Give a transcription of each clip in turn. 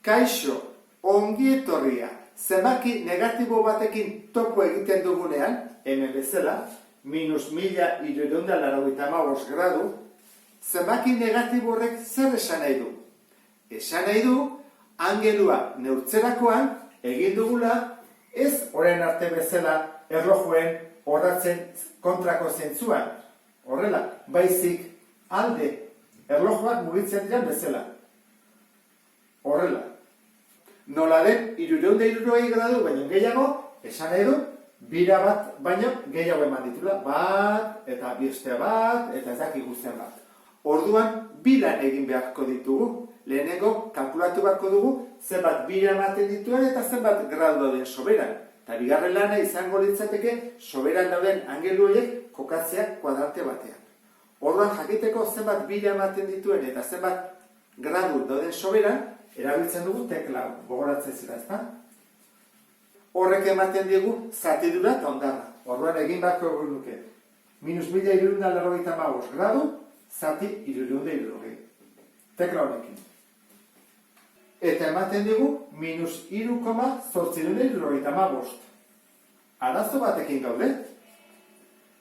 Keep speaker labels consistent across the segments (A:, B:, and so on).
A: Kaixo, ongi etorria, zenbaki negatibo batekin topo egiten dugunean, hemen bezala, minus 1385 gradu, zenbaki negatibo horrek zer esan nahi du? Esan nahi du, angelua neurtzerakoan egin dugula, ez orain arte bezala erlojuen orratzen kontrako zentzuan. Horrela, baizik alde erlojuak mugitzen diren bezala. Horrela. Nola den, 360 gradu baino gehiago, esan nahi du, bira bat baino gehiago eman ditula. Bat, eta beste bat, eta ez dakik guztien bat. Orduan, bilan egin beharko ditugu. Lehenengo, kalkulatu beharko dugu, zenbat bira ematen dituen eta zenbat gradu dauden soberan. Eta bigarren lana izango litzateke, soberan dauden angelu horiek kokatzeak kuadrante batean. Orduan, jakiteko zenbat bira ematen dituen eta zenbat gradu dauden soberan, erabiltzen dugu tekla gogoratzen zira, ezta? Horrek ematen digu zatidura eta ondarra. Orduan egin beharko nuke. Minus 1385 gradu, zati 360. Tekla honekin. Eta ematen digu minus 3,875. Arazo batekin gaude.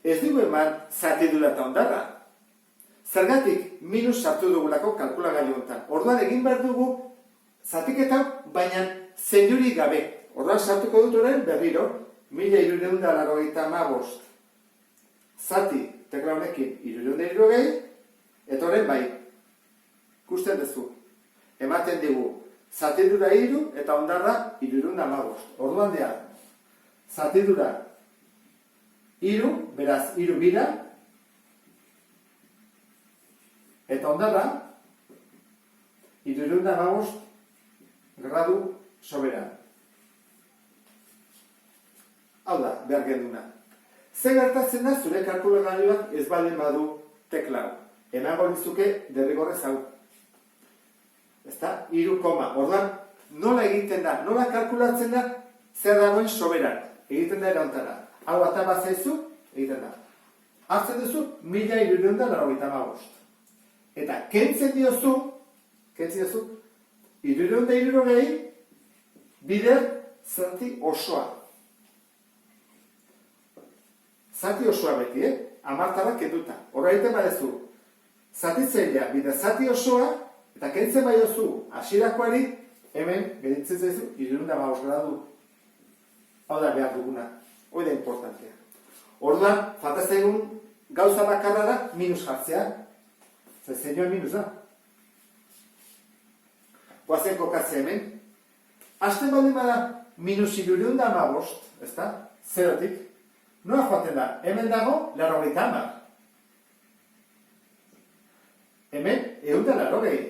A: Ez dugu eman zatidura eta ondarra. Zergatik minus sartu dugulako kalkulagailu honetan. Orduan egin behar dugu zatiketa, baina zeinuri gabe. Orduan sartuko dut orain berriro, 1385 zati tekla honekin 360, eta orain bai, ikusten duzu. Ematen digu, zatidura 3 eta ondarra 315. Orduan dea, zatidura 3, beraz 3 bira, eta ondarra 315 gradu soberan. Hau da, behar genduna. Zer gertatzen da zure kalkulagailuak ez baldin badu tekla. Emango dizuke derrigorrez hau. Ezta? 3, orduan, nola egiten da? Nola kalkulatzen da zer dagoen soberan? Egiten da erantara. Hau ataba zaizu, egiten da. Hartzen duzu, 1385. Eta kentzen diozu, 360 bider zati osoa. Zati osoa beti, amartara kenduta. Horra egiten badezu, zatitzailea bider zati osoa, eta kentzen baiozu hasirakoari, hemen geditzen zaizu 315 gradu. Hau da behar duguna. Hoi da importantea. Orduan, falta zaigun gauza bakarra da minus jartzea. Zeinoen minus da. Guazen kokatzea hemen. Hasten baldin bada minus 315, ez da? Zerotik. Noa joaten da? Hemen dago 80. Hemen 180.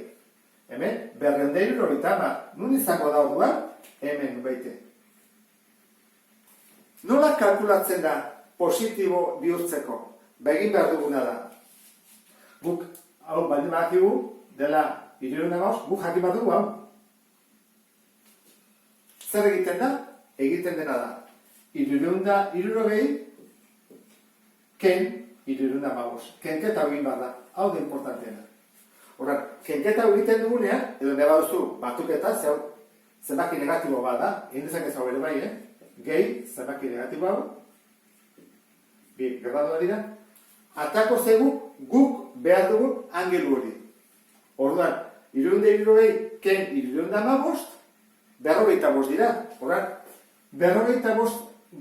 A: Hemen 280. Nun izango da orduan? Hemen baite. Nola kalkulatzen da positibo bihurtzeko? Begin behar duguna da. Guk, hau baldin badakigu, dela 315, guk jakin bat dugu hau. Zer egiten da? Egiten dena da. 360 ken 315. Kenketa egin behar da. Hau da importanteena. Horren, kenketa egiten dugunean, edo neba duzu batuketa, zenbaki negatibo bat da, egin dezak ez hau ere bai, gehi, zenbaki negatibo hau, bi, gradu dira, atako zegu guk behar dugun angelu hori. Orduan, 360 ken 315, 45 dira. Horren, 45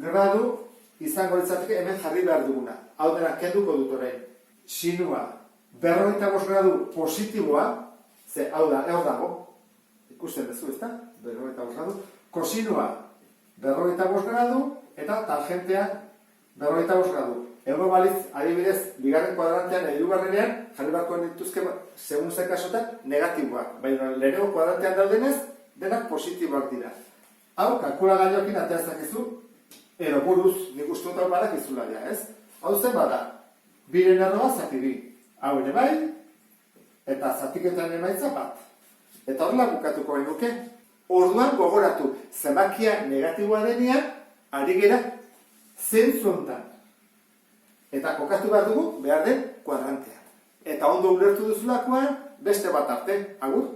A: gradu izango litzateke hemen jarri behar duguna. Hau dena, kenduko dut orain. Sinua, 45 gradu positiboa, ze hau da, hau dago, ikusten duzu, ezta? 45 gradu. Kosinua, 45 gradu, eta tangentea, 45 gradu. Ego balitz, adibidez, bigarren kuadrantean, hirugarrenean, jarri beharko dituzke, segun zen kasotan, negatiboak. Baina lehenengo kuadrantean daudenez, denak positiboak dira. Hau, kalkulagailuekin ateazakezu, edo buruz, nik uste dut hau badak izula dira, ez? Hau zen bada, biren erroa zati bi. Hau ere bai, eta zatiketan emaitza bat. Eta horrela bukatuko genuke. Orduan gogoratu, zenbakia negatiboa denean, ari gera zentzu hontan. Eta kokatu behar dugu behar den kuadrantea. Eta ondo ulertu duzulakoan, beste bat arte. Agur!